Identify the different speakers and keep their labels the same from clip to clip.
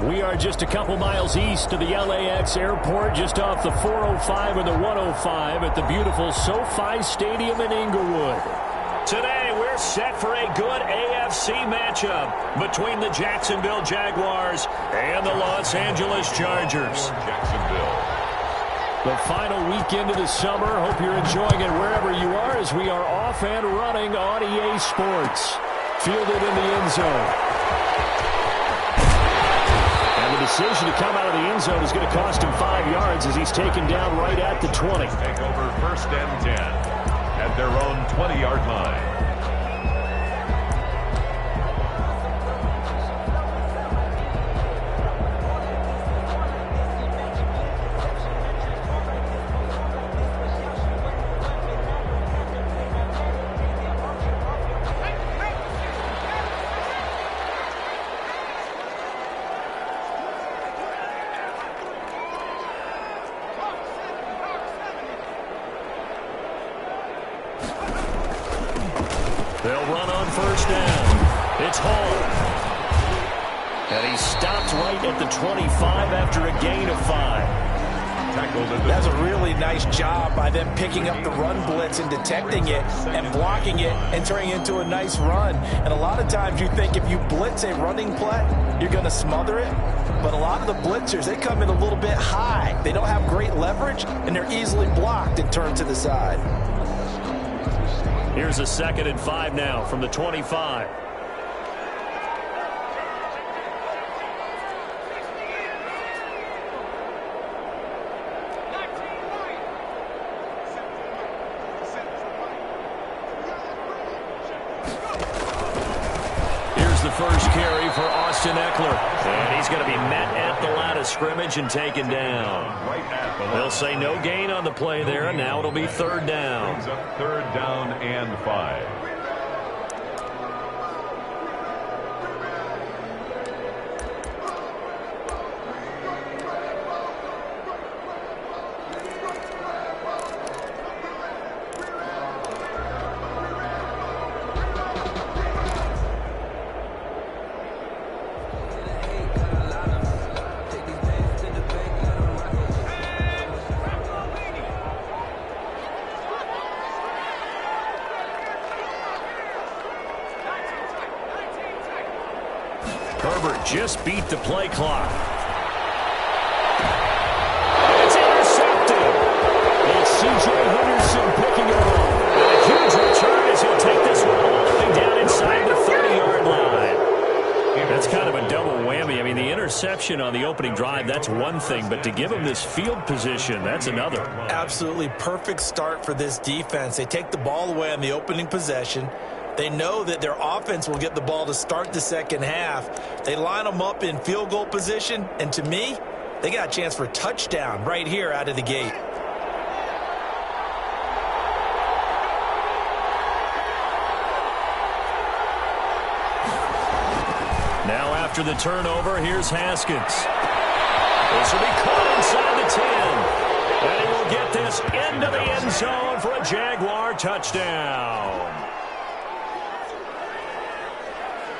Speaker 1: We are just a couple miles east of the LAX airport, just off the 405 and the 105 at the beautiful SoFi Stadium in Inglewood. Today, we're set for a good AFC matchup between the Jacksonville Jaguars and the Los Angeles Chargers. The final weekend of the summer. Hope you're enjoying it wherever you are as we are off and running on EA Sports. Fielded in the end zone. And the decision to come out of the end zone is going to cost him 5 yards as he's taken down right at the 20.
Speaker 2: Take over 1st and 10 at their own 20-yard line.
Speaker 1: They'll run on 1st down. It's Hall. And he stopped right at the 25 after a gain of 5.
Speaker 3: That's a really nice job by them picking up the run blitz and detecting it and blocking it and turning it into a nice run. And a lot of times you think if you blitz a running play, you're going to smother it. But a lot of the blitzers, they come in a little bit high. They don't have great leverage, and they're easily blocked and turned to the side.
Speaker 1: Here's a 2nd and 5 now from the 25. Here's the first carry for Austin Eckler. And he's going to be met at the line of scrimmage and taken down. They'll say no gain on the play there, and now it'll be 3rd down.
Speaker 2: 3rd down and 5.
Speaker 1: Herbert just beat the play clock. It's intercepted. It's C.J. Henderson picking it up. And a huge return as he'll take this one all the way down inside the 30-yard line. That's kind of a double whammy. I mean, the interception on the opening drive, that's one thing. But to give him this field position, that's another.
Speaker 3: Absolutely perfect start for this defense. They take the ball away on the opening possession. They know that their offense will get the ball to start the second half. They line them up in field goal position, and to me, they got a chance for a touchdown right here out of the gate.
Speaker 1: Now after the turnover, here's Haskins. This will be caught inside the 10. And he will get this into the end zone for a Jaguar touchdown.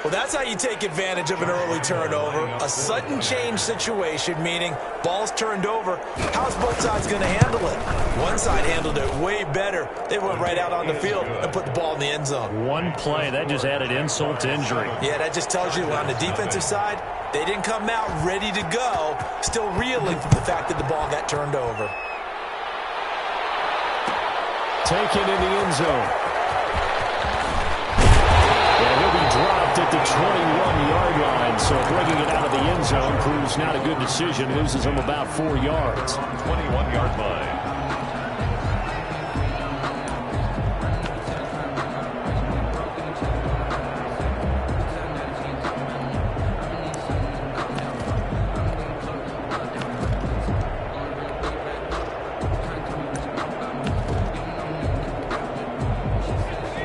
Speaker 3: Well, that's how you take advantage of an early turnover. A sudden change situation, meaning ball's turned over. How's both sides going to handle it? One side handled it way better. They went right out on the field and put the ball in the end zone.
Speaker 1: One play, that just added insult to injury.
Speaker 3: Yeah, that just tells you on the defensive side, they didn't come out ready to go, still reeling from the fact that the ball got turned over.
Speaker 1: Taken in the end zone. And he'll be dropped at the 21-yard line, so bringing it out of the end zone proves not a good decision. Loses him about 4 yards.
Speaker 2: 21-yard line.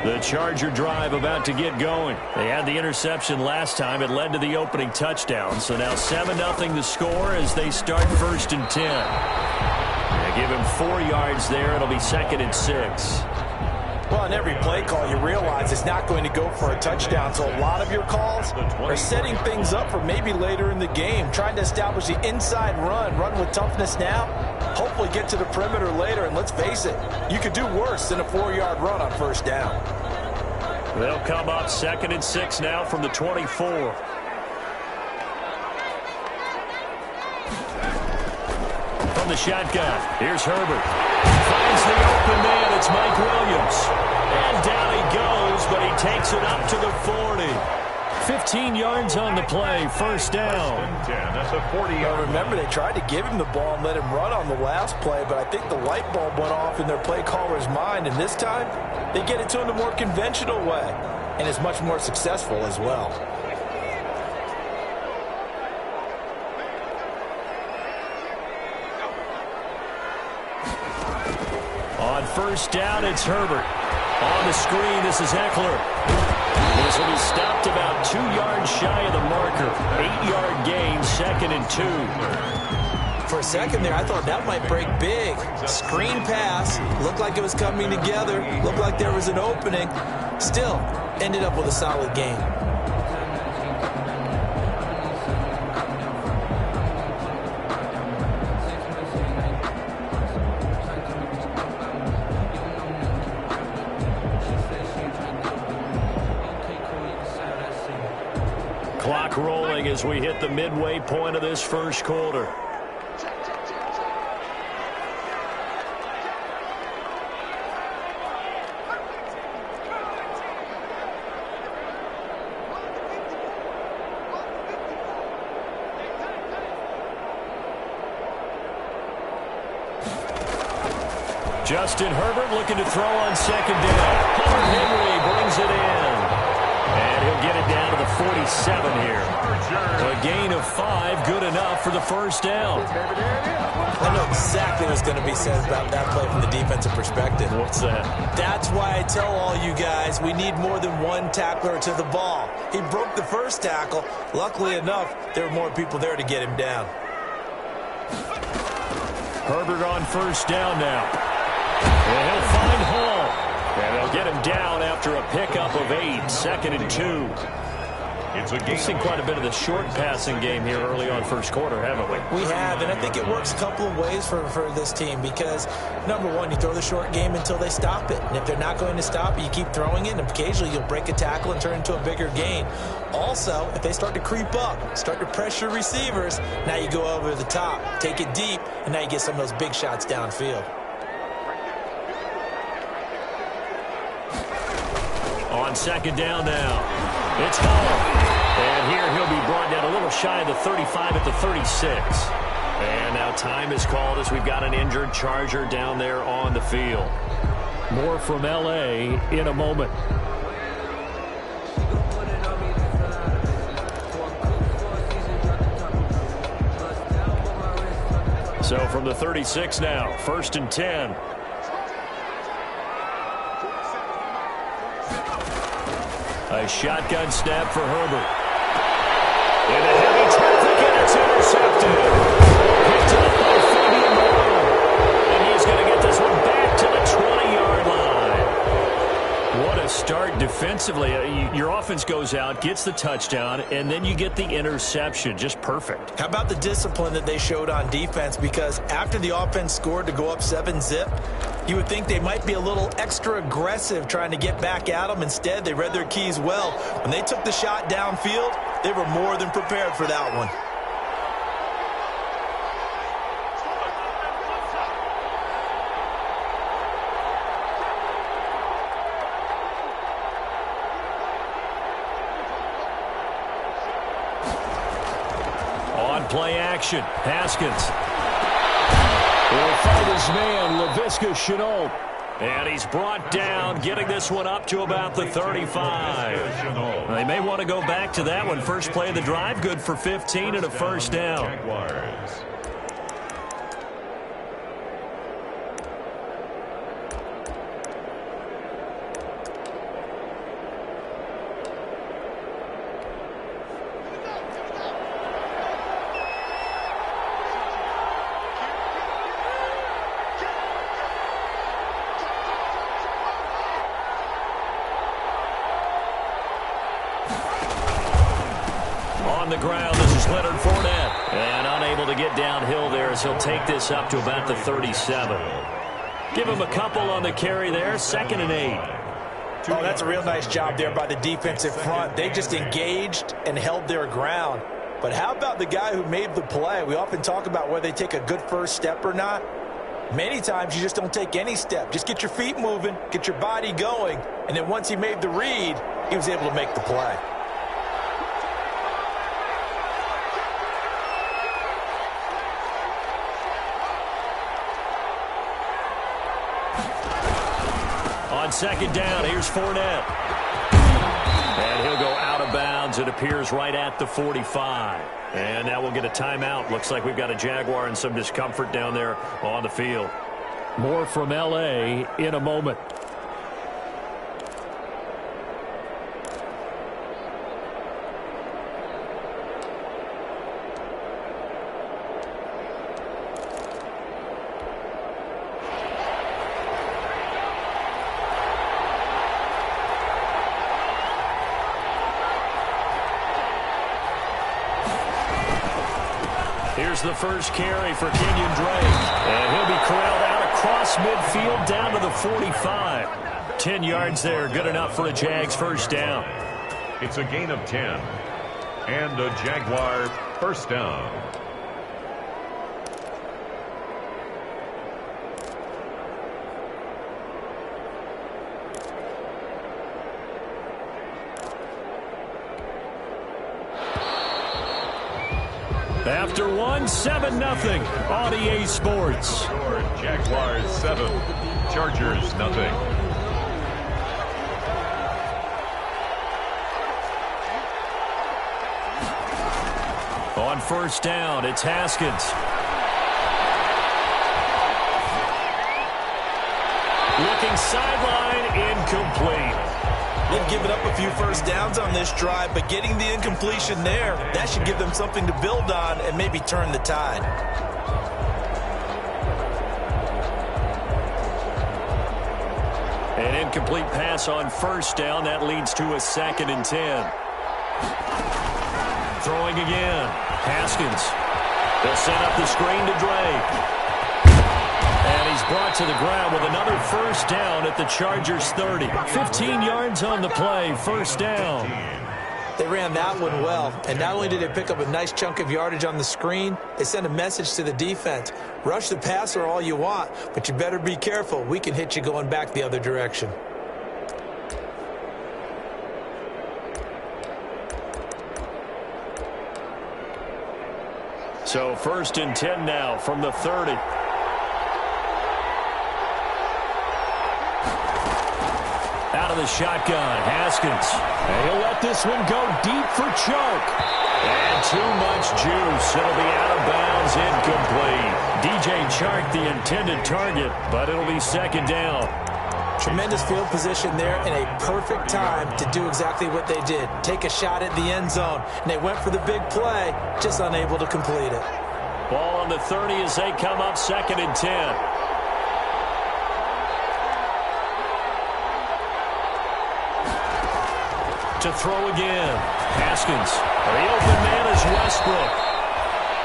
Speaker 1: The Charger drive about to get going. They had the interception last time. It led to the opening touchdown. So now 7-0 the score as they start 1st and 10. They give him 4 yards there. It'll be 2nd and 6.
Speaker 3: Well, on every play call, you realize it's not going to go for a touchdown, so a lot of your calls are setting things up for maybe later in the game, trying to establish the inside run with toughness now, hopefully get to the perimeter later, and let's face it, you could do worse than a 4-yard run on first down.
Speaker 1: They'll come up 2nd and 6 now from the 24. From the shotgun, here's Herbert. Finds the open man, it's Mike Williams. And down he goes, but he takes it up to the 40. 15 yards on the play, first down.
Speaker 2: That's a 40-yard.
Speaker 3: Remember, they tried to give him the ball and let him run on the last play, but I think the light bulb went off in their play caller's mind, and this time they get it to him the more conventional way, and it's much more successful as well.
Speaker 1: On first down, it's Herbert. On the screen, this is Eckler. This will be stopped about 2 yards shy of the marker. 8-yard gain, 2nd and 2.
Speaker 3: For a second there, I thought that might break big. Screen pass, looked like it was coming together, looked like there was an opening. Still, ended up with a solid gain.
Speaker 1: Clock rolling as we hit the midway point of this first quarter. Justin Herbert looking to throw on second down. Hunter Henry brings it in. And he'll get it down to the 47 here. A gain of 5, good enough for the first down.
Speaker 3: I know exactly what's going to be said about that play from the defensive perspective.
Speaker 1: What's that?
Speaker 3: That's why I tell all you guys we need more than one tackler to the ball. He broke the first tackle. Luckily enough, there were more people there to get him down. Herbert on first down now.
Speaker 1: And he'll find Hall. And they'll get him down after a pickup of 8, 2nd and 2. We've seen quite a bit of the short passing game here early on first quarter, haven't we?
Speaker 3: We have, and I think it works a couple of ways for this team because, number one, you throw the short game until they stop it. And if they're not going to stop it, you keep throwing it, and occasionally you'll break a tackle and turn it into a bigger gain. Also, if they start to creep up, start to pressure receivers, now you go over the top, take it deep, and now you get some of those big shots downfield.
Speaker 1: On second down now, it's Hall. And here he'll be brought down a little shy of the 35 at the 36. And now time is called as we've got an injured Charger down there on the field. More from L.A. in a moment. So from the 36 now, 1st and 10. A shotgun snap for Herbert. In a heavy traffic, and it's intercepted. Hit to the Fabian Moore. And he's going to get this one back to the 20-yard line. What a start defensively. Your offense goes out, gets the touchdown, and then you get the interception. Just perfect.
Speaker 3: How about the discipline that they showed on defense? Because after the offense scored to go up 7-zip, you would think they might be a little extra aggressive trying to get back at them. Instead, they read their keys well. When they took the shot downfield, they were more than prepared for that one.
Speaker 1: On play action, Haskins will fight his man, Laviska Shenault. And he's brought down, getting this one up to about the 35. They may want to go back to that one. First play of the drive, good for 15 and a first down. on the ground. This is Leonard Fournette. And unable to get downhill there as he'll take this up to about the 37. Give him a couple on the carry there. 2nd and 8.
Speaker 3: Oh, that's a real nice job there by the defensive front. They just engaged and held their ground. But how about the guy who made the play? We often talk about whether they take a good first step or not. Many times you just don't take any step. Just get your feet moving, get your body going, and then once he made the read, he was able to make the play.
Speaker 1: On 2nd down, here's Fournette. And he'll go out of bounds. It appears right at the 45. And now we'll get a timeout. Looks like we've got a Jaguar and some discomfort down there on the field. More from L.A. in a moment. Here's the first carry for Kenyon Drake. And he'll be corralled out across midfield down to the 45. 10 yards there, good enough for a Jags first down.
Speaker 2: It's a gain of 10. And a Jaguar first down.
Speaker 1: After 7-0 on EA Sports.
Speaker 2: Jaguars 7, Chargers nothing.
Speaker 1: On first down, it's Haskins. Looking sideline, incomplete.
Speaker 3: They've given up a few first downs on this drive, but getting the incompletion there, that should give them something to build on and maybe turn the tide.
Speaker 1: An incomplete pass on first down. That leads to a 2nd and 10. Throwing again. Haskins. They'll set up the screen to Drake. And he's brought to the ground with another first down at the Chargers 30. 15 yards on the play, first down.
Speaker 3: They ran that one well, and not only did they pick up a nice chunk of yardage on the screen, they sent a message to the defense. Rush the passer all you want, but you better be careful. We can hit you going back the other direction.
Speaker 1: So 1st and 10 now from the 30. Out of the shotgun, Haskins. And he'll let this one go deep for Chark. And too much juice. It'll be out of bounds, incomplete. DJ Chark, the intended target, but it'll be 2nd down.
Speaker 3: Tremendous field position there and a perfect time to do exactly what they did. Take a shot at the end zone. And they went for the big play, just unable to complete it.
Speaker 1: Ball on the 30 as they come up 2nd and 10. To throw again. Haskins. The open man is Westbrook.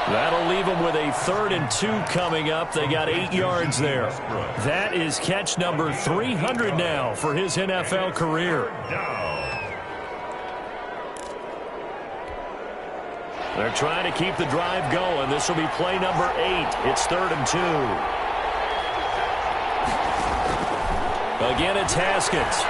Speaker 1: That'll leave them with a 3rd and 2 coming up. They got 8 yards there. That is catch number 300 now for his NFL career. They're trying to keep the drive going. This will be play number 8. It's 3rd and 2. Again, it's Haskins.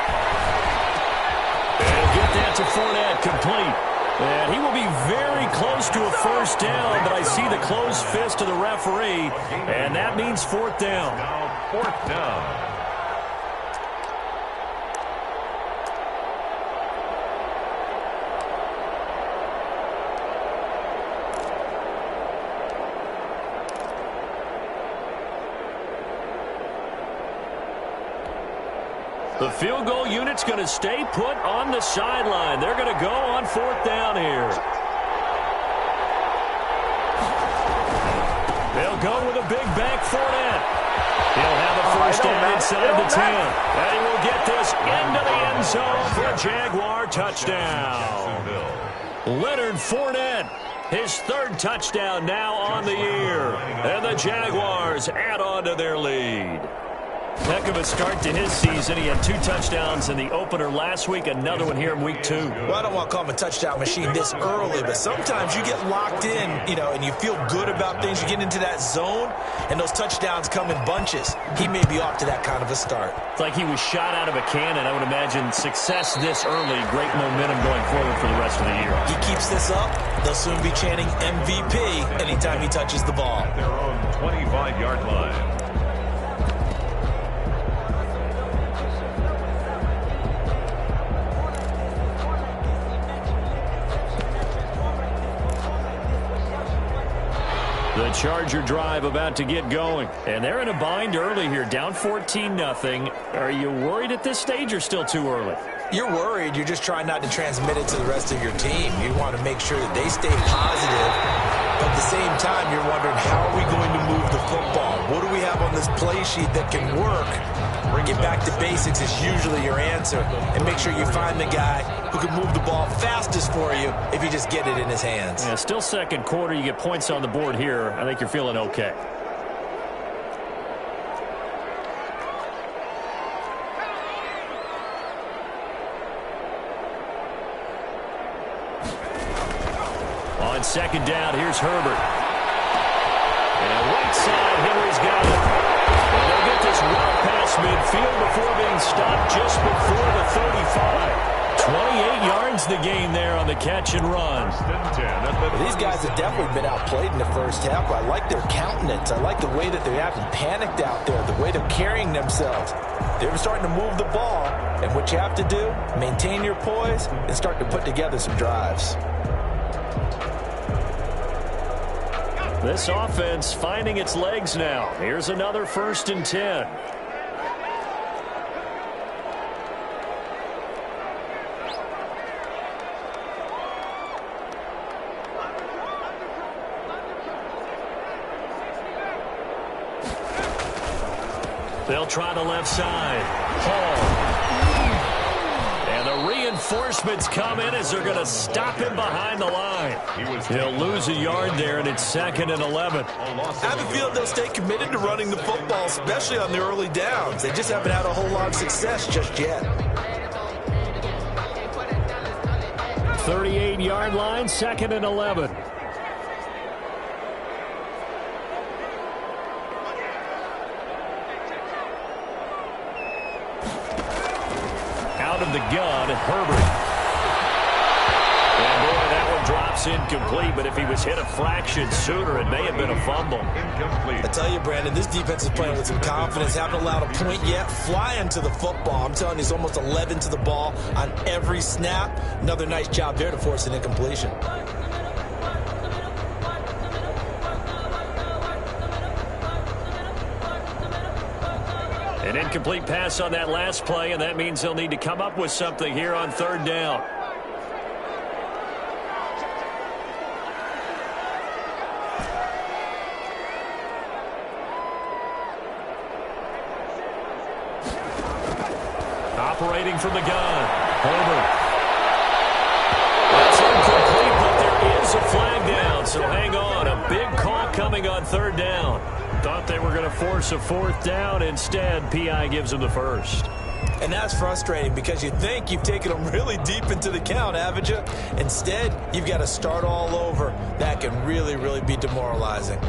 Speaker 1: They'll get that to Fournette, complete. And he will be very close to a first down, but I see the closed fist of the referee, and that means 4th down.
Speaker 2: Now 4th down.
Speaker 1: The field goal unit's going to stay put on the sideline. They're going to go on 4th down here. They'll go with a big bank Fournette. He'll have a first down inside the 10. And he will get this into the end zone for a Jaguar touchdown. Leonard Fournette, his third touchdown now on the year. And the Jaguars add on to their lead. Heck of a start to his season. He had 2 touchdowns in the opener last week, another one here in week 2.
Speaker 3: Well, I don't want to call him a touchdown machine this early, but sometimes you get locked in, and you feel good about things. You get into that zone, and those touchdowns come in bunches. He may be off to that kind of a start.
Speaker 1: It's like he was shot out of a cannon. I would imagine success this early, great momentum going forward for the rest of the year.
Speaker 3: He keeps this up, they'll soon be chanting MVP anytime he touches the ball.
Speaker 2: At their own 25-yard line.
Speaker 1: The Charger drive about to get going. And they're in a bind early here, down 14-0. Are you worried at this stage or still too early?
Speaker 3: You're worried. You're just trying not to transmit it to the rest of your team. You want to make sure that they stay positive. But at the same time, you're wondering, how are we going to move the football? What do we have on this play sheet that can work? Get back to basics is usually your answer. And make sure you find the guy who can move the ball fastest for you if you just get it in his hands.
Speaker 1: Yeah, still second quarter. You get points on the board here. I think you're feeling okay. On second down, here's Herbert. And right side, Henry's got it. And they'll get this route past midfield before being stopped just before the 35. 28 yards the gain there on the catch and run.
Speaker 3: These guys have definitely been outplayed in the first half. I like their countenance. I like the way that they haven't panicked out there, the way they're carrying themselves. They're starting to move the ball. And what you have to do, maintain your poise and start to put together some drives.
Speaker 1: This offense finding its legs now. Here's another 1st and 10. They'll try the left side. Hall. And the reinforcements come in as they're going to stop him behind the line. He'll lose a yard there, and it's 2nd and 11.
Speaker 3: I have a feeling they'll stay committed to running the football, especially on the early downs. They just haven't had a whole lot of success just yet.
Speaker 1: 38-yard line, 2nd and 11. Out of the gun, Herbert. And boy, that one drops incomplete, but if he was hit a fraction sooner, it may have been a fumble.
Speaker 2: Incomplete.
Speaker 3: I tell you, Brandon, this defense is playing with some confidence. Haven't allowed a point yet. Flying to the football. I'm telling you, it's almost 11 to the ball on every snap. Another nice job there to force an incompletion.
Speaker 1: An incomplete pass on that last play, and that means they'll need to come up with something here on 3rd down. Operating from the gun, Herbert. That's incomplete, but there is a flag down, so hang on. A big call coming on 3rd down. Thought they were going to force a 4th down. Instead, P.I. gives them the 1st.
Speaker 3: And that's frustrating because you think you've taken them really deep into the count, haven't you? Instead, you've got to start all over. That can really, really be demoralizing.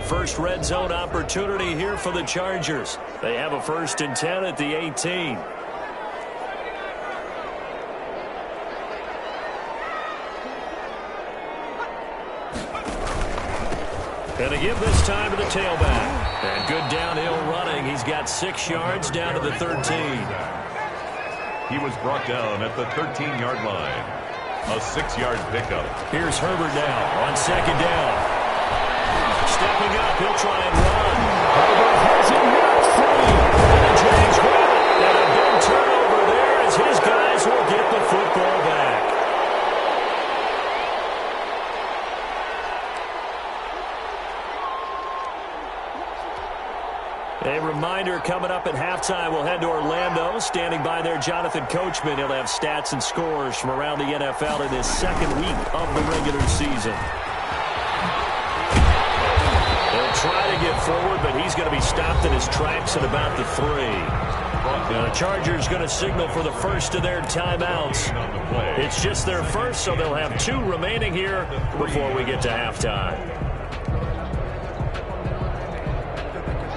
Speaker 1: First red zone opportunity here for the Chargers. They have a 1st and 10 at the 18. And a give this time to the tailback. And good downhill running. He's got 6 yards down to the 13.
Speaker 2: He was brought down at the 13-yard line. A 6-yard pickup.
Speaker 1: Here's Herbert now on 2nd down. Stepping up, he'll try and run. Herbert has it knocked free. And the Jags grab it. And a big turnover there as his guys will get the football back. reminder, coming up at halftime, we'll head to Orlando. Standing by there, Jonathan Coachman. He'll have stats and scores from around the NFL in his second week of the regular season. He'll try to get forward, but he's going to be stopped in his tracks at about the 3. Now, the Chargers going to signal for the first of their timeouts. It's just their first, so they'll have 2 remaining here before we get to halftime.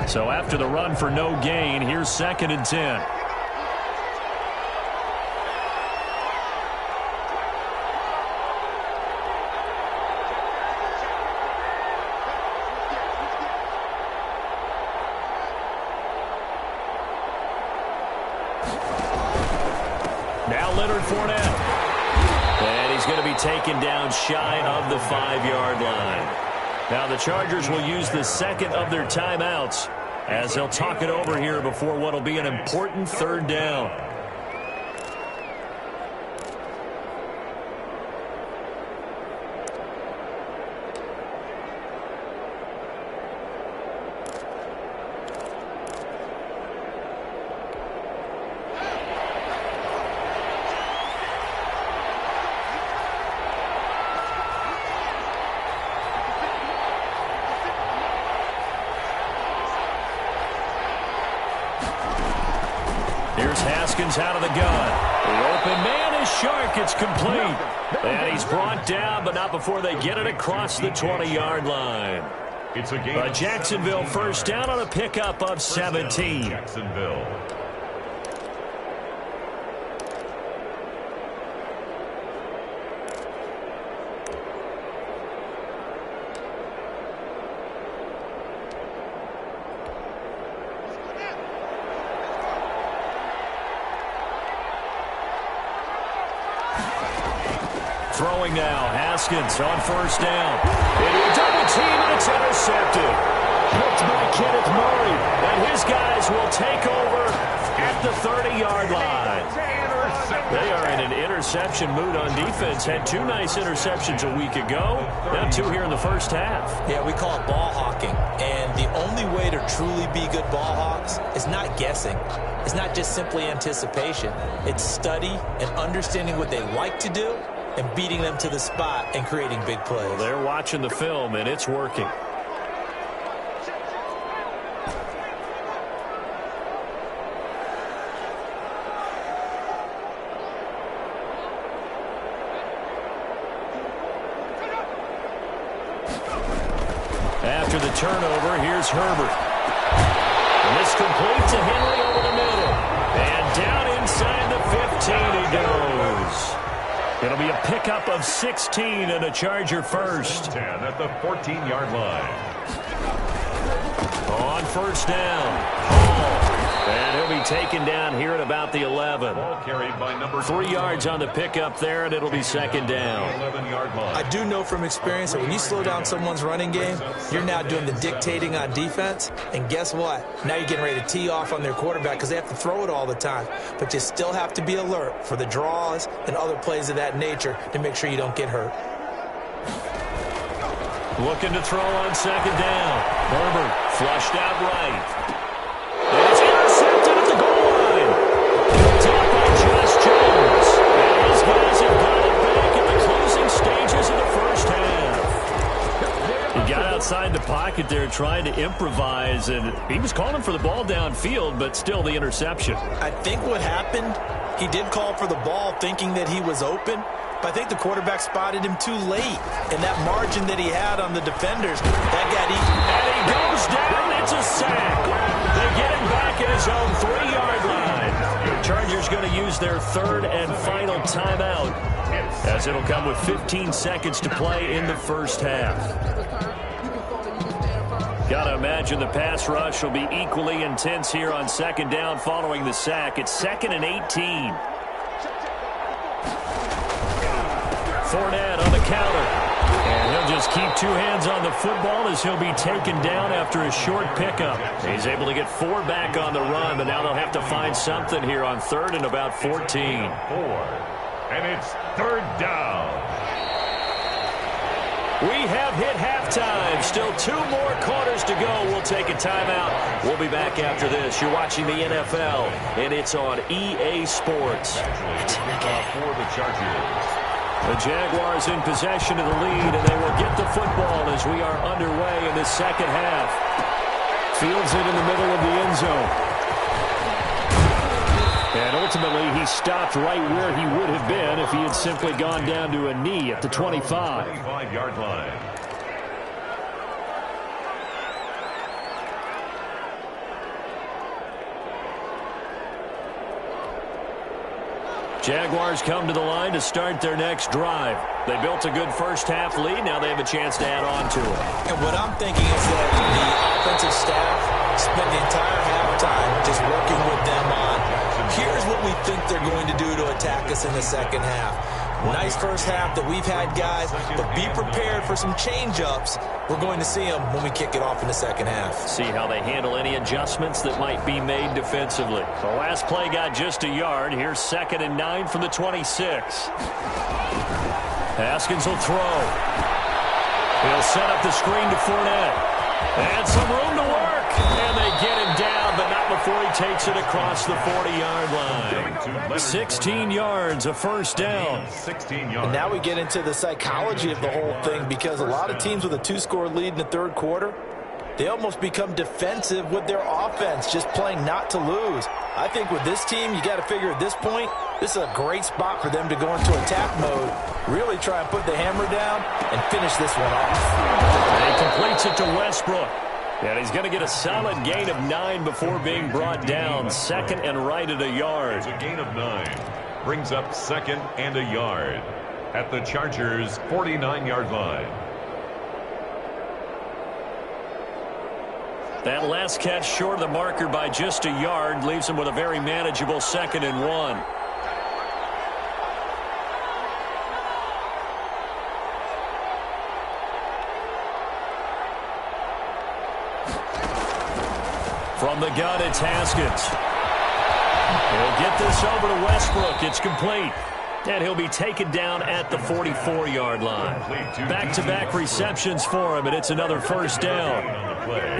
Speaker 1: So after the run for no gain, here's 2nd and 10. Taken down shy of the 5-yard line. Now the Chargers will use the second of their timeouts as they'll talk it over here before what will be an important 3rd down. Out of the gun. The open man is Shark. It's complete. And he's brought down, but not before they get it across the 20-yard line.
Speaker 2: It's a game.
Speaker 1: A Jacksonville first down on a pickup of 17.
Speaker 2: Jacksonville.
Speaker 1: Throwing now, Haskins on first down. Into a double team, and it's intercepted. Picked by Kenneth Murray, and his guys will take over at the 30-yard line. They are in an interception mood on defense. Had 2 nice interceptions a week ago. Now 2 here in the first half.
Speaker 3: Yeah, we call it ball hawking. And the only way to truly be good ball hawks is not guessing. It's not just simply anticipation. It's study and understanding what they like to do and beating them to the spot and creating big plays.
Speaker 1: Well, they're watching the film, and it's working. After the turnover, here's Herbert. And this complete to Henry over the middle. And down inside the 15 he goes. It'll be a pickup of 16 and a Charger first.
Speaker 2: 10 at the 14-yard line.
Speaker 1: On first down. And he'll be taken down here at about the 11.
Speaker 2: Ball carried by number
Speaker 1: 3 yards on the pickup there, and it'll be second down.
Speaker 2: 11-yard line.
Speaker 3: I do know from experience that when you slow down someone's running game, you're now doing the dictating on defense. And guess what? Now you're getting ready to tee off on their quarterback because they have to throw it all the time. But you still have to be alert for the draws and other plays of that nature to make sure you don't get hurt.
Speaker 1: Looking to throw on second down. Herbert flushed out right. And it's intercepted at the goal line. Picked up by Josh Jones. And these guys have got it back in the closing stages of the first half. He got outside the pocket there trying to improvise, and he was calling for the ball downfield, but still the interception.
Speaker 3: I think what happened, he did call for the ball thinking that he was open, but I think the quarterback spotted him too late. And that margin that he had on the defenders, that got eaten.
Speaker 1: And he goes down. It's a sack. They get him back at his own 3-yard line. The Chargers going to use their 3rd and final timeout, as it'll come with 15 seconds to play in the first half. Got to imagine the pass rush will be equally intense here on second down following the sack. It's 2nd and 18. Fournette on the counter. And he'll just keep 2 hands on the football as he'll be taken down after a short pickup. He's able to get 4 back on the run, but now they'll have to find something here on 3rd and about 14.
Speaker 2: 4. And it's 3rd down.
Speaker 1: We have hit halftime. Still 2 more quarters to go. We'll take a timeout. We'll be back after this. You're watching the NFL, and it's on EA Sports.
Speaker 2: For the Chargers.
Speaker 1: The Jaguars in possession of the lead, and they will get the football as we are underway in the second half. Fields it in the middle of the end zone. And ultimately, he stopped right where he would have been if he had simply gone down to a knee at the 25.
Speaker 2: 25-yard line.
Speaker 1: Jaguars come to the line to start their next drive. They built a good first-half lead. Now they have a chance to add on to it.
Speaker 3: And what I'm thinking is that the offensive staff spent the entire halftime just working with them on, here's what we think they're going to do to attack us in the second half. Nice first half that we've had, guys, but be prepared for some change-ups. We're going to see them when we kick it off in the second half.
Speaker 1: See how they handle any adjustments that might be made defensively. The last play got just a yard. Here's 2nd and 9 from the 26. Haskins will throw. He'll set up the screen to Fournette. And some room to work. And they get him down, but not before he takes it across the 40-yard line. 16 yards, a first down.
Speaker 2: 16 yards.
Speaker 3: And now we get into the psychology of the whole thing, because a lot of teams with a 2-score lead in the third quarter, they almost become defensive with their offense, just playing not to lose. I think with this team, you got to figure at this point, this is a great spot for them to go into attack mode, really try and put the hammer down and finish this one off.
Speaker 1: And he completes it to Westbrook. And he's going to get a solid gain of 9 before being brought down. 2nd and right at a yard.
Speaker 2: It's a gain of 9. Brings up 2nd and a yard at the Chargers' 49-yard line.
Speaker 1: That last catch short of the marker by just a yard leaves him with a very manageable 2nd and 1. From the gun, it's Haskins. He'll get this over to Westbrook. It's complete. And he'll be taken down at the 44-yard line. Back-to-back receptions for him, and it's another first down.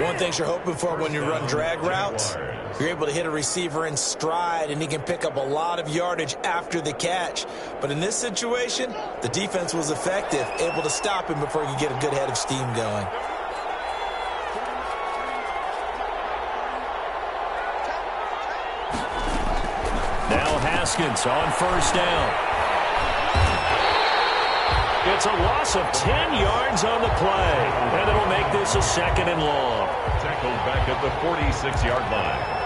Speaker 3: One thing you're hoping for when you run drag routes, you're able to hit a receiver in stride, and he can pick up a lot of yardage after the catch. But in this situation, the defense was effective, able to stop him before he could get a good head of steam going.
Speaker 1: Now Haskins on first down. It's a loss of 10 yards on the play, and it'll make this a 2nd and long.
Speaker 2: Tackled back at the 46-yard line.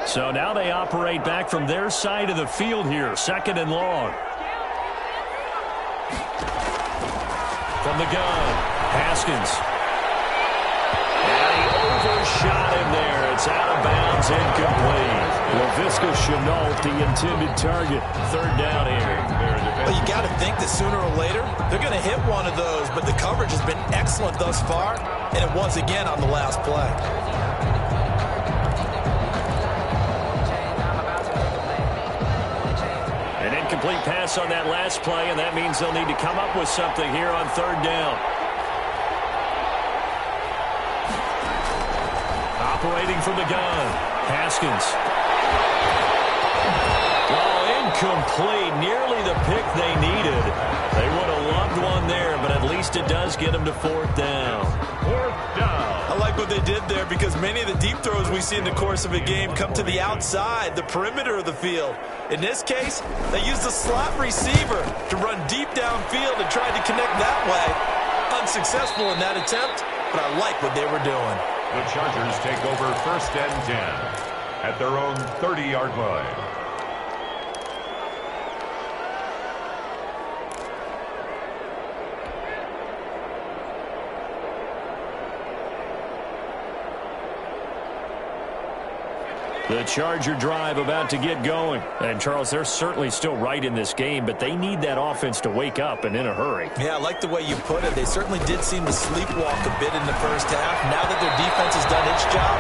Speaker 1: So now they operate back from their side of the field here, 2nd and long. From the gun, Haskins. And he overshot him there. It's out of bounds, incomplete. Laviska Shenault, the intended target. 3rd down here.
Speaker 3: Well, you got to think that sooner or later, they're going to hit one of those, but the coverage has been excellent thus far, and it was again on the last play.
Speaker 1: Complete pass on that last play, and that means they'll need to come up with something here on 3rd down. Operating from the gun, Haskins. Oh, incomplete. Nearly the pick they needed. They would have loved one there, but at least it does get them to 4th down.
Speaker 2: 4th down.
Speaker 3: I like what they did there, because many of the deep throws we see in the course of a game come to the outside, the perimeter of the field. In this case, they used a slot receiver to run deep downfield and tried to connect that way. Unsuccessful in that attempt, but I like what they were doing.
Speaker 2: The Chargers take over 1st and 10 at their own 30-yard line.
Speaker 1: The Charger drive about to get going. And, Charles, they're certainly still right in this game, but they need that offense to wake up and in a hurry.
Speaker 3: Yeah, I like the way you put it. They certainly did seem to sleepwalk a bit in the first half. Now that their defense has done its job,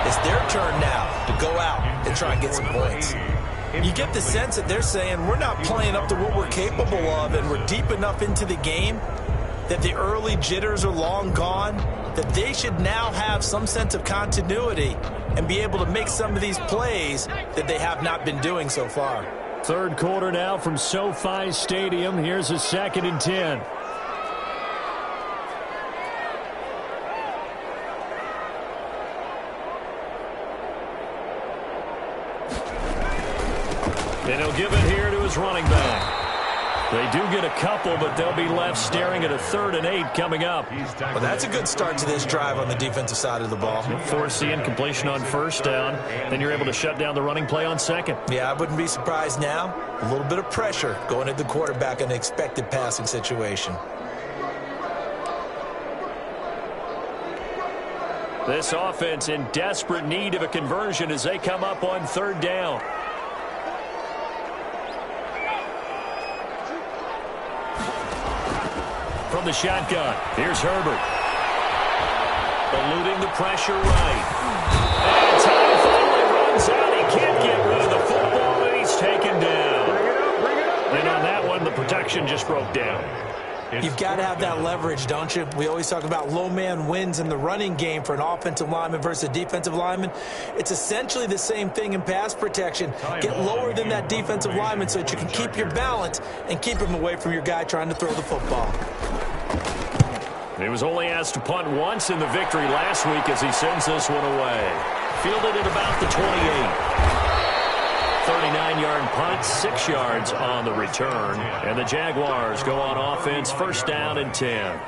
Speaker 3: it's their turn now to go out and try and get some points. You get the sense that they're saying we're not playing up to what we're capable of, and we're deep enough into the game that the early jitters are long gone, that they should now have some sense of continuity and be able to make some of these plays that they have not been doing so far.
Speaker 1: Third quarter now from SoFi Stadium. Here's a 2nd and 10. And he'll give it here to his running back. They do get a couple, but they'll be left staring at a 3rd and 8 coming up.
Speaker 3: Well, that's a good start to this drive on the defensive side of the ball.
Speaker 1: Force the incompletion on 1st down. Then you're able to shut down the running play on 2nd.
Speaker 3: Yeah, I wouldn't be surprised now. A little bit of pressure going at the quarterback in an expected passing situation.
Speaker 1: This offense in desperate need of a conversion as they come up on 3rd down. From the shotgun, here's Herbert. Eluding the pressure right. And time finally runs out. He can't get rid of the football, and he's taken down. And on that one, the protection just broke down.
Speaker 3: You've got to have that leverage, don't you? We always talk about low man wins in the running game for an offensive lineman versus a defensive lineman. It's essentially the same thing in pass protection. Get lower than that defensive lineman so that you can keep your balance and keep him away from your guy trying to throw the football.
Speaker 1: He was only asked to punt once in the victory last week as he sends this one away. Fielded at about the 28. 39-yard punt, 6 yards on the return. And the Jaguars go on offense, 1st down and 10.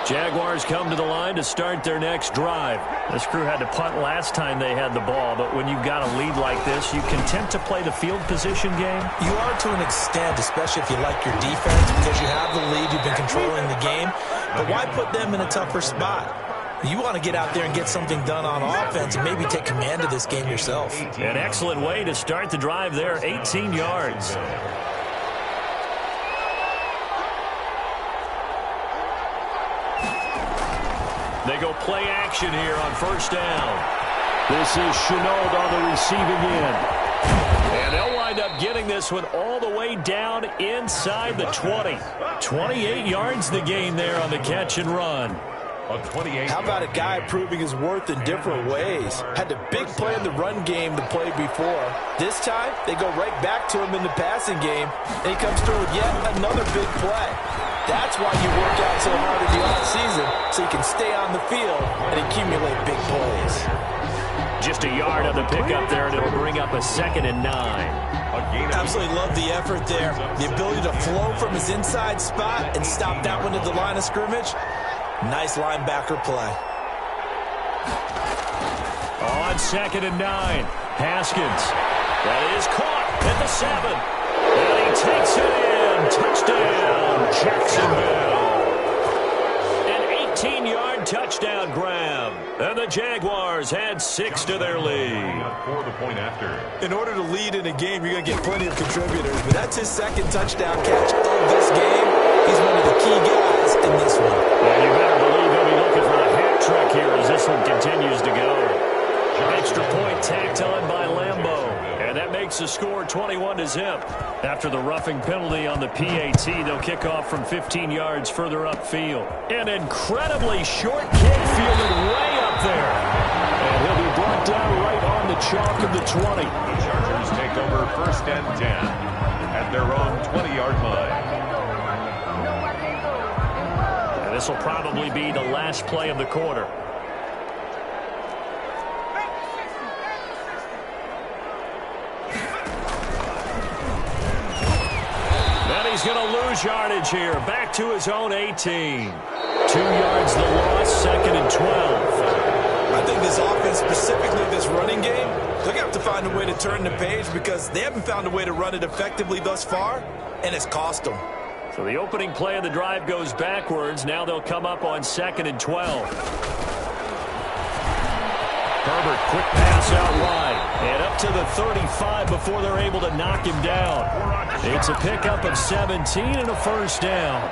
Speaker 1: Jaguars come to the line to start their next drive. This crew had to punt last time they had the ball, but when you've got a lead like this, you content to play the field position game?
Speaker 3: You are to an extent, especially if you like your defense, because you have the lead, you've been controlling the game. But why put them in a tougher spot? You want to get out there and get something done on offense and maybe take command of this game yourself.
Speaker 1: An excellent way to start the drive there, 18 yards. They go play action here on 1st down. This is Chenault on the receiving end. And they'll wind up getting this one all the way down inside the 20. 28 yards the gain there on the catch and run.
Speaker 3: How about a guy proving his worth in different ways? Had the big play in the run game to play before. This time, they go right back to him in the passing game, and he comes through with yet another big play. That's why you work out so hard in the offseason, so you can stay on the field and accumulate big plays.
Speaker 1: Just a yard on the pickup there, and it'll bring up a 2nd and 9.
Speaker 3: Absolutely love the effort there. The ability to flow from his inside spot and stop that one at the line of scrimmage. Nice linebacker play.
Speaker 1: On 2nd and 9, Haskins. That is caught at the 7. And he takes it in. Touchdown, Jacksonville. An 18-yard touchdown grab. And the Jaguars add 6 to their lead.
Speaker 2: For the point after.
Speaker 3: In order to lead in a game, you're going to get plenty of contributors. But that's his 2nd touchdown catch of this game. He's one of the key guys in this one.
Speaker 1: And you better believe he'll be looking for a hat trick here as this one continues to go. Extra point tacked on by Lambeau. And that makes the score 21-0. After the roughing penalty on the PAT, they'll kick off from 15 yards further upfield. An incredibly short kick fielded way up there. And he'll be brought down right on the chalk of the 20.
Speaker 2: The Chargers take over 1st and 10 at their own 20-yard line.
Speaker 1: And this will probably be the last play of the quarter. He's going to lose yardage here. Back to his own 18. 2 yards the loss, 2nd and 12.
Speaker 3: I think this offense, specifically this running game, they're going to have to find a way to turn the page because they haven't found a way to run it effectively thus far, and it's cost them.
Speaker 1: So the opening play of the drive goes backwards. Now they'll come up on 2nd and 12. Herbert, quick pass out wide. And up to the 35 before they're able to knock him down. It's a pickup of 17 and a first down.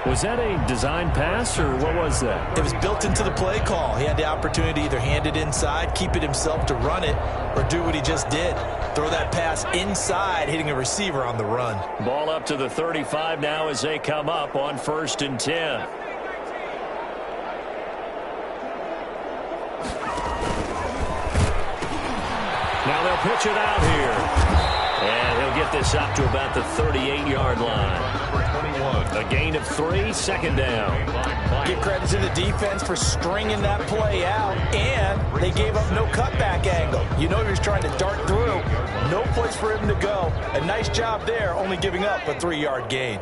Speaker 1: Was that a design pass, or what was that?
Speaker 3: It was built into the play call. He had the opportunity to either hand it inside, keep it himself to run it, or do what he just did. Throw that pass inside, hitting a receiver on the run.
Speaker 1: Ball up to the 35 now as they come up on 1st and 10. Now they'll pitch it out here. And he'll get this up to about the 38-yard line. A gain of 3, 2nd down.
Speaker 3: Give credit to the defense for stringing that play out, and they gave up no cutback angle. You know he was trying to dart through. No place for him to go. A nice job there, only giving up a 3-yard gain.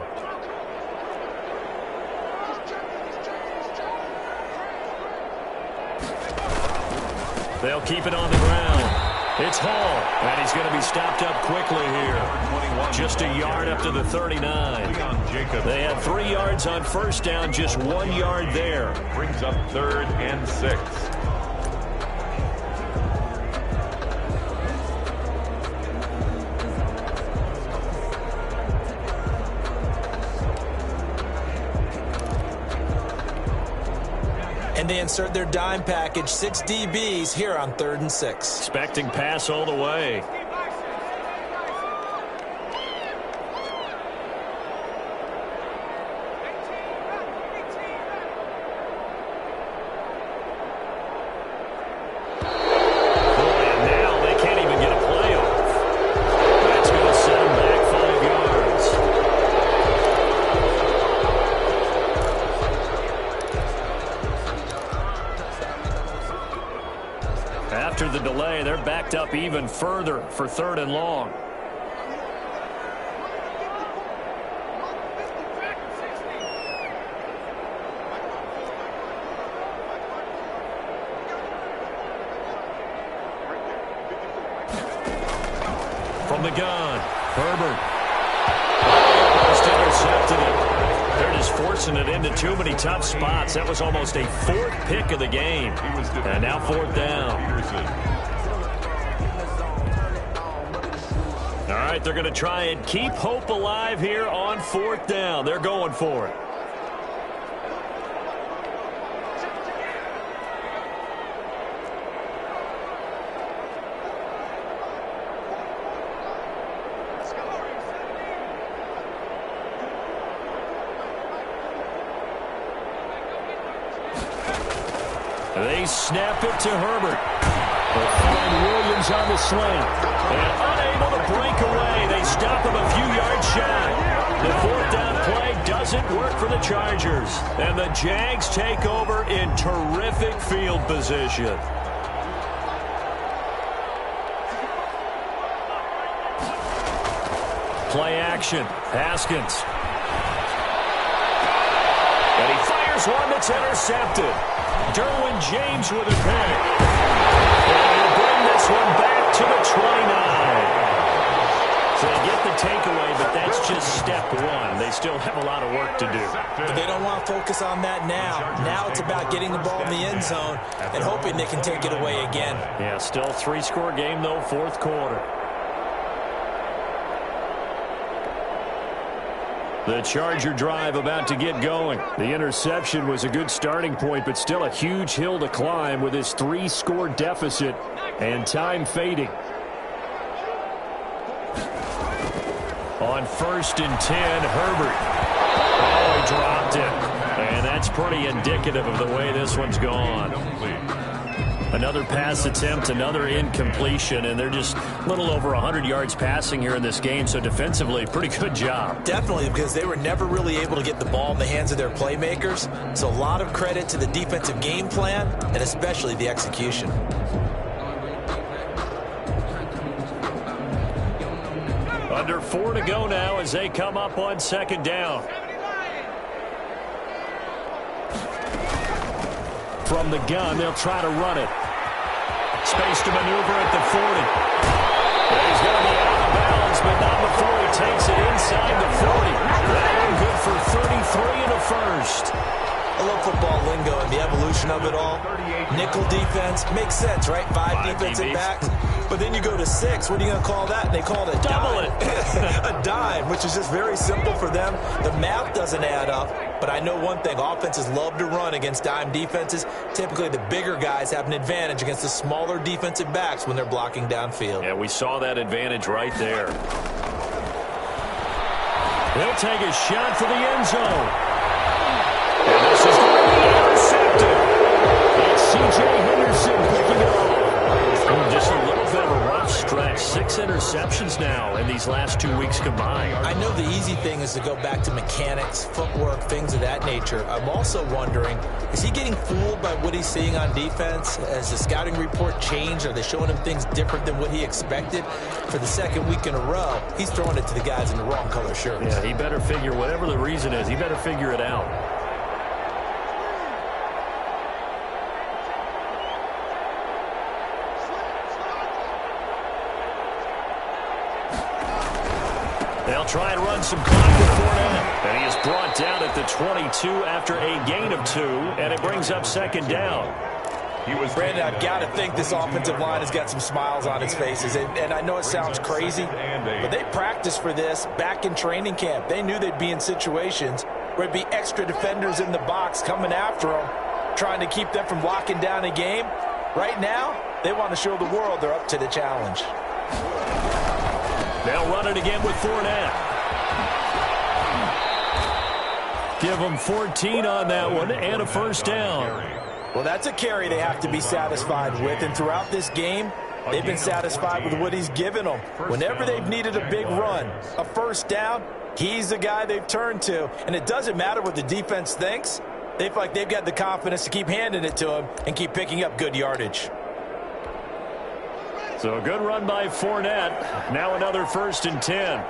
Speaker 1: They'll keep it on the ground. It's Hall, and he's going to be stopped up quickly here. Just a yard up to the 39. They had 3 yards on first down, just 1 yard there.
Speaker 2: Brings up 3rd and 6.
Speaker 3: And they insert their dime package, 6 DBs here on 3rd and 6.
Speaker 1: Expecting pass all the way. After the delay, they're backed up even further for 3rd and long. From the gun, Herbert. Almost intercepted it. They're just forcing it into too many tough spots. That was almost a 4th pick of the game. And now 4th down. All right, they're going to try and keep hope alive here on 4th down. They're going for it. They snap it to Herbert. They'll find Williams on the slant. And unable to break away. They stop him a few yards shy. The 4th down play doesn't work for the Chargers. And the Jags take over in terrific field position. Play action. Haskins. And he fires one that's intercepted. Derwin James with a pick. And he'll bring this one back to the 29. So they get the takeaway, but that's just step 1. They still have a lot of work to do.
Speaker 3: But they don't want to focus on that now. Now it's about getting the ball in the end zone and hoping they can take it away again.
Speaker 1: Yeah, still a 3-score game, though, 4th quarter. The Charger drive about to get going. The interception was a good starting point, but still a huge hill to climb with this 3-score deficit and time fading. On 1st and 10, Herbert. Oh, he dropped it. And that's pretty indicative of the way this one's gone. Another pass attempt, another incompletion, and they're just a little over 100 yards passing here in this game, so defensively, pretty good job.
Speaker 3: Definitely, because they were never really able to get the ball in the hands of their playmakers, so a lot of credit to the defensive game plan, and especially the execution.
Speaker 1: Under 4 to go now as they come up on 2nd down. From the gun, they'll try to run it. Space to maneuver at the 40. And he's going to be out of bounds, but not before he takes it inside the 40. That one good for 33 and a first.
Speaker 3: I love football lingo and the evolution of it all. Nickel defense makes sense, right? Five defensive backs. But then you go to 6. What are you going to call that? And they call it a
Speaker 1: double
Speaker 3: dime. A dime, which is just very simple for them. The math doesn't add up. But I know one thing. Offenses love to run against dime defenses. Typically, the bigger guys have an advantage against the smaller defensive backs when they're blocking downfield.
Speaker 1: Yeah, we saw that advantage right there. He'll take a shot for the end zone. And this is going to be intercepted. It's C.J. Henderson picking it off. Just a little bit of a rough stretch. 6 interceptions now in these last 2 weeks combined.
Speaker 3: I know the easy thing is to go back to mechanics, footwork, things of that nature. I'm also wondering, is he getting fooled by what he's seeing on defense? Has the scouting report changed? Are they showing him things different than what he expected? For the second week in a row, he's throwing it to the guys in the wrong color shirts.
Speaker 1: Yeah, he better figure, whatever the reason is, he better figure it out. They'll try and run some clock with Fournette. And he is brought down at the 22 after a gain of 2, and it brings up second down.
Speaker 3: Brandon, I've got to think this offensive line has got some smiles on its faces. And I know it sounds crazy, but they practiced for this back in training camp. They knew they'd be in situations where there'd be extra defenders in the box coming after them, trying to keep them from locking down a game. Right now, they want to show the world they're up to the challenge.
Speaker 1: They'll run it again with Fournette. Give them 14 on that one and a first down.
Speaker 3: Well, that's a carry they have to be satisfied with. And throughout this game, they've been satisfied with what he's given them. Whenever they've needed a big run, a first down, he's the guy they've turned to. And it doesn't matter what the defense thinks. They feel like they've got the confidence to keep handing it to him and keep picking up good yardage.
Speaker 1: So a good run by Fournette. Now another 1st and 10.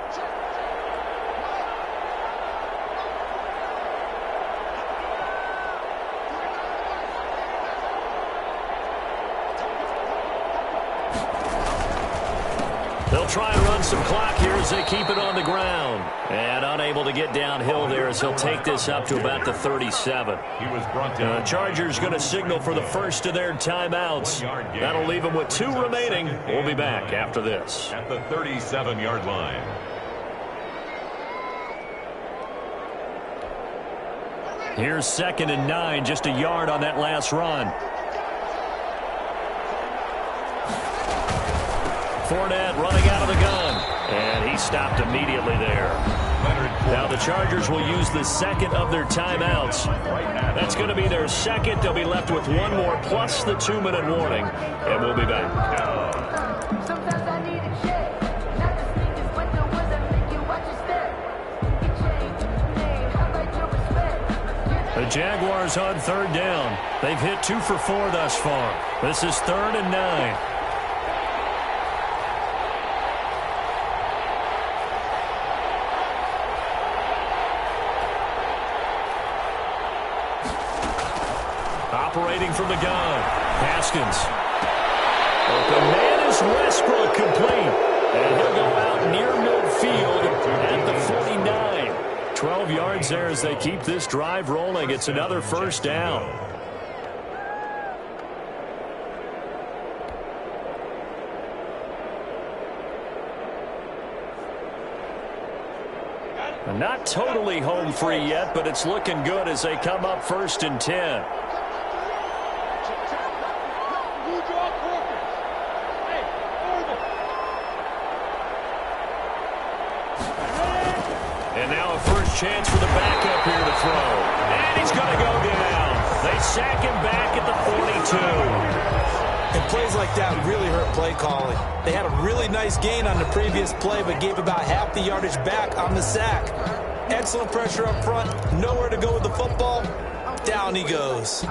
Speaker 1: They'll try and run some clock here as they keep it on the ground. And unable to get downhill there as he'll take this up to about the 37.
Speaker 2: He was brought down.
Speaker 1: The Chargers going to signal for the first of their timeouts. That'll leave them with 2 remaining. We'll be back after this.
Speaker 2: At the 37-yard line.
Speaker 1: Here's 2nd and 9, just a yard on that last run. Fournette running out of the gun. And he stopped immediately there. Now the Chargers will use the 2nd of their timeouts. That's going to be their 2nd. They'll be left with 1 more plus the 2-minute warning. And we'll be back. The Jaguars on 3rd down. They've hit 2 for 4 thus far. This is 3rd and 9. Operating from the gun. Haskins. Open man is Westbrook, complete. And he'll go out near midfield at the 49. 12 yards there as they keep this drive rolling. It's another 1st down. Not totally home free yet, but it's looking good as they come up 1st and 10. And now a first chance for the backup here to throw. And he's going to go down. They sack him back at the 42.
Speaker 3: And plays like that really hurt play calling. They had a really nice gain on the previous play, but gave about half the yardage back on the sack. Excellent pressure up front. Nowhere to go with the football. Down he goes.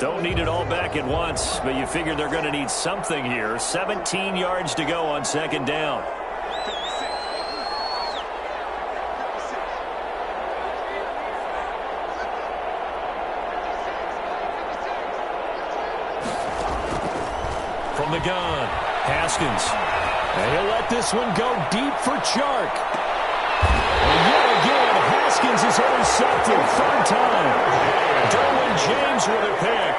Speaker 1: Don't need it all back at once, but you figure they're going to need something here. 17 yards to go on 2nd down. from the gun. Haskins. And he'll let this one go deep for Chark. And yet again, Haskins is intercepted. Third time. Derwin James with a pick.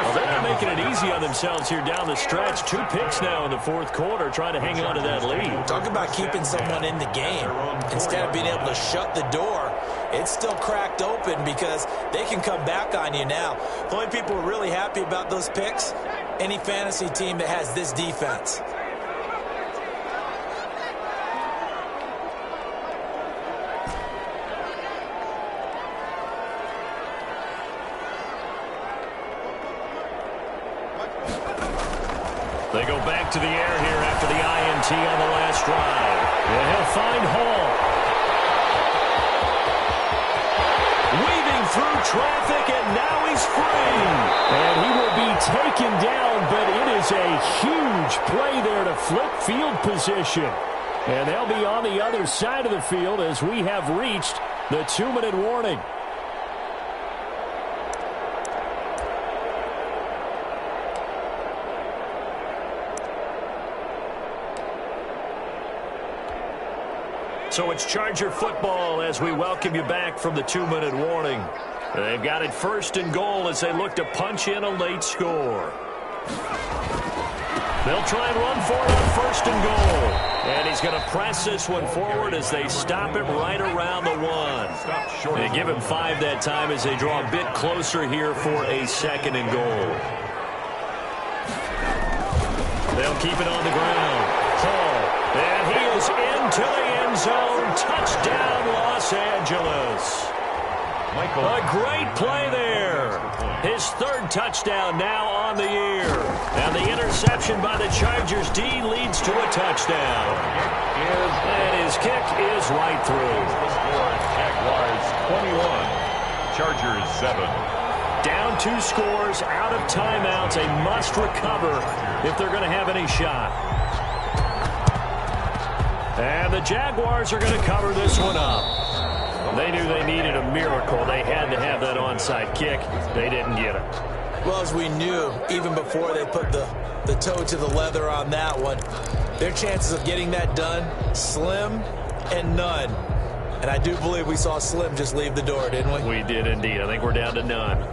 Speaker 1: Well, they're not making it easy on themselves here down the stretch. 2 picks now in the fourth quarter, trying to hang on to that lead.
Speaker 3: Talk about keeping someone in the game. Instead of being able to shut the door, it's still cracked open because they can come back on you now. The only people who are really happy about those picks, any fantasy team that has this defense.
Speaker 1: They go back to the air here after the INT on the last drive. And he'll find Hall. Weaving through traffic, and now he's free. And he will be taken down, but it is a huge play there to flip field position. And they'll be on the other side of the field as we have reached the 2-minute warning. So it's Charger football as we welcome you back from the 2-minute warning. They've got it 1st and goal as they look to punch in a late score. They'll try and run for it on 1st and goal. And he's going to press this one forward as they stop it right around the 1. They give him 5 that time as they draw a bit closer here for a 2nd and goal. They'll keep it on the ground. Hall. And he is into the end zone. Touchdown, Los Angeles. A great play there. His 3rd touchdown now on the year. And the interception by the Chargers D leads to a touchdown. And his kick is right through.
Speaker 2: Jaguars 21, Chargers 7.
Speaker 1: Down 2 scores, out of timeouts. A must recover if they're going to have any shot. And the Jaguars are going to cover this one up. They knew they needed a miracle. They had to have that onside kick. They didn't get it.
Speaker 3: Well, as we knew, even before they put the toe to the leather on that one, their chances of getting that done, slim and none. And I do believe we saw Slim just leave the door, didn't we?
Speaker 1: We did indeed. I think we're down to none.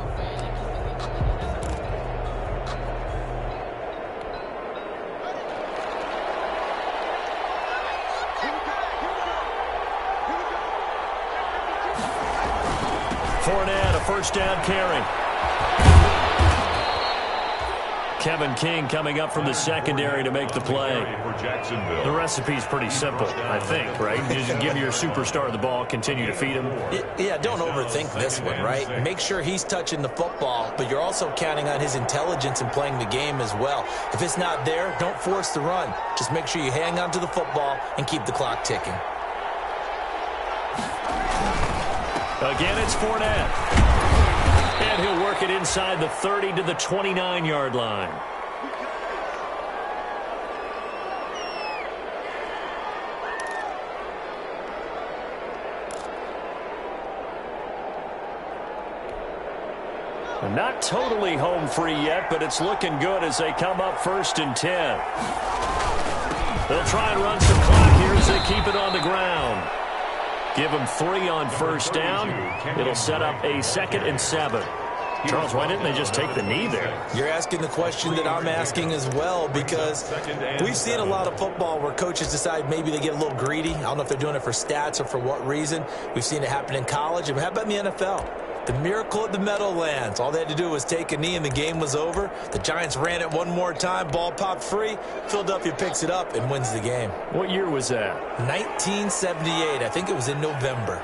Speaker 1: Fournette, a 1st down carry. Kevin King coming up from the secondary to make the play. The recipe's pretty simple, I think, right? You just give your superstar the ball, continue to feed him.
Speaker 3: Yeah, don't overthink this one, right? Make sure he's touching the football, but you're also counting on his intelligence in playing the game as well. If it's not there, don't force the run. Just make sure you hang on to the football and keep the clock ticking.
Speaker 1: Again, it's Fournette. And he'll work it inside the 30 to the 29-yard line. Not totally home free yet, but it's looking good as they come up 1st and 10. They'll try and run some clock here as they keep it on the ground. Give them 3 on 1st down. It'll set up a 2nd and 7. Charles, why didn't they just take the knee there?
Speaker 3: You're asking the question that I'm asking as well, because we've seen a lot of football where coaches decide maybe they get a little greedy. I don't know if they're doing it for stats or for what reason. We've seen it happen in college. And how about in the NFL? The miracle at the Meadowlands. All they had to do was take a knee and the game was over. The Giants ran it one more time. Ball popped free. Philadelphia picks it up and wins the game.
Speaker 1: What year was that?
Speaker 3: 1978. I think it was in November.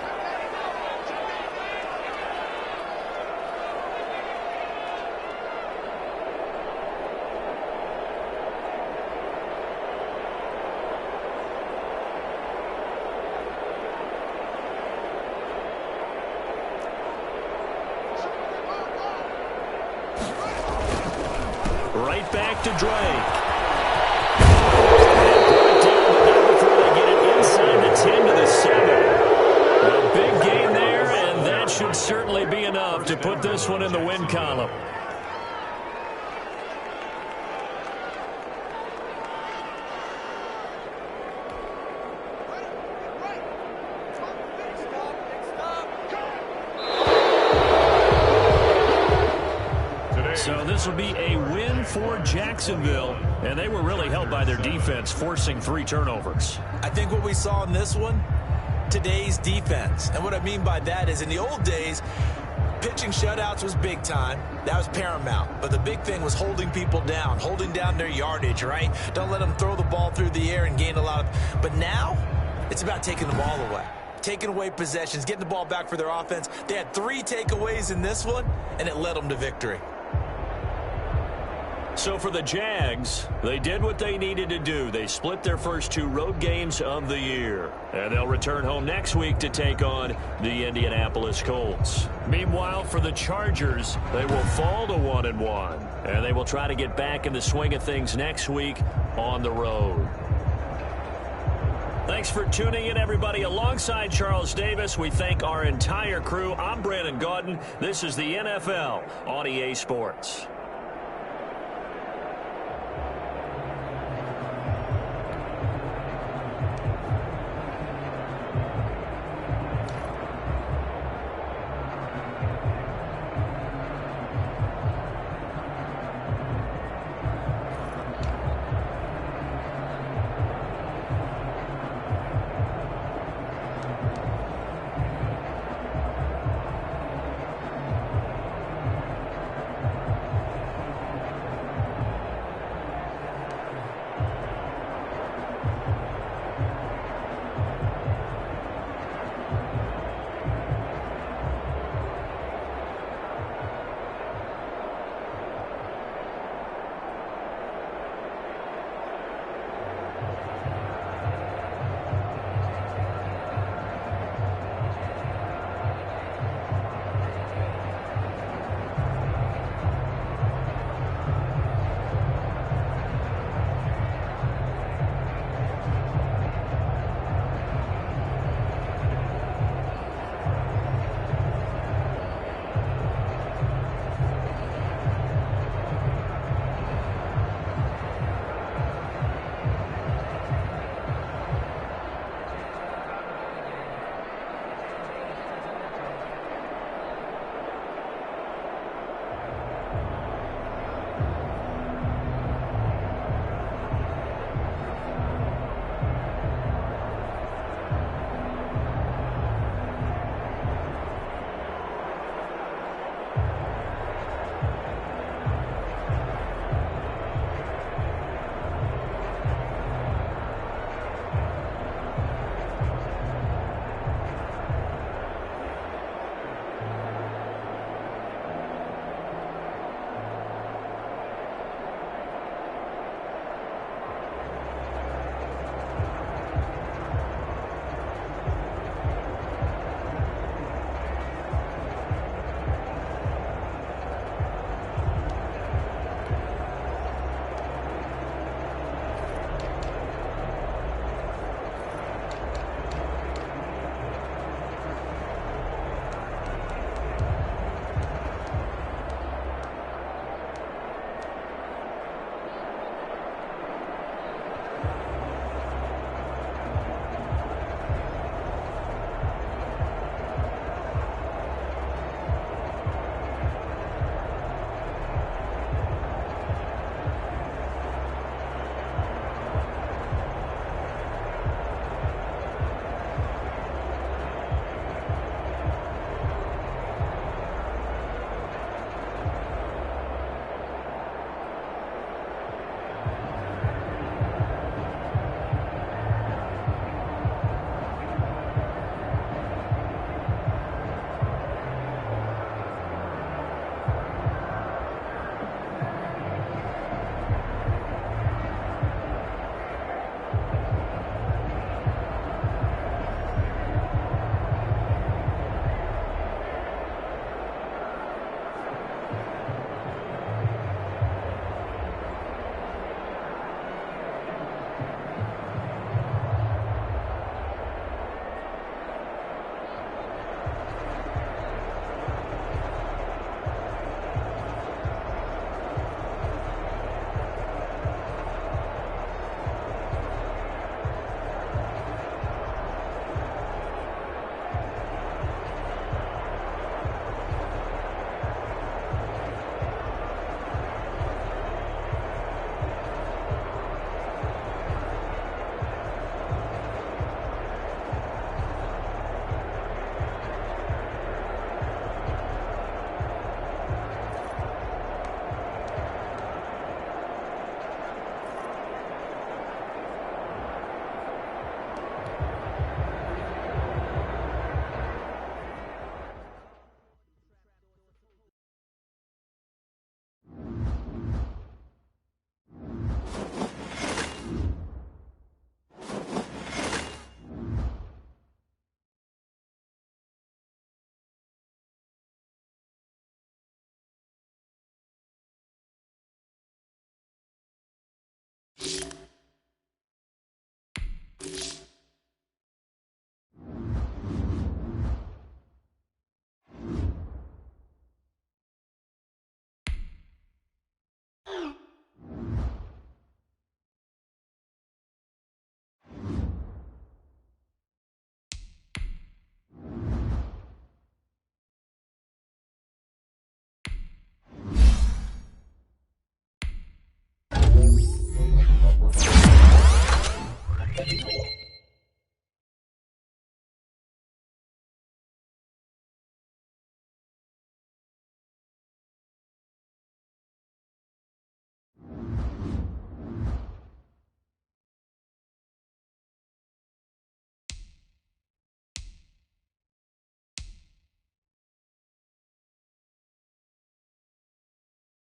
Speaker 1: Right back to Drake. And brought down before they get it inside the 10 to the 7. A big gain there, and that should certainly be enough to put this one in the win column. So this will be a win for Jacksonville, and they were really helped by their defense, forcing 3 turnovers.
Speaker 3: I think what we saw in this one, today's defense. And what I mean by that is in the old days, pitching shutouts was big time. That was paramount. But the big thing was holding people down, holding down their yardage, right? Don't let them throw the ball through the air and gain a lot of... But now, it's about taking the ball away. Taking away possessions, getting the ball back for their offense. They had 3 takeaways in this one, and it led them to victory.
Speaker 1: So for the Jags, they did what they needed to do. They split their first 2 road games of the year. And they'll return home next week to take on the Indianapolis Colts. Meanwhile, for the Chargers, they will fall to 1-1. And they will try to get back in the swing of things next week on the road. Thanks for tuning in, everybody. Alongside Charles Davis, we thank our entire crew. I'm Brandon Gaudin. This is the NFL on EA Sports.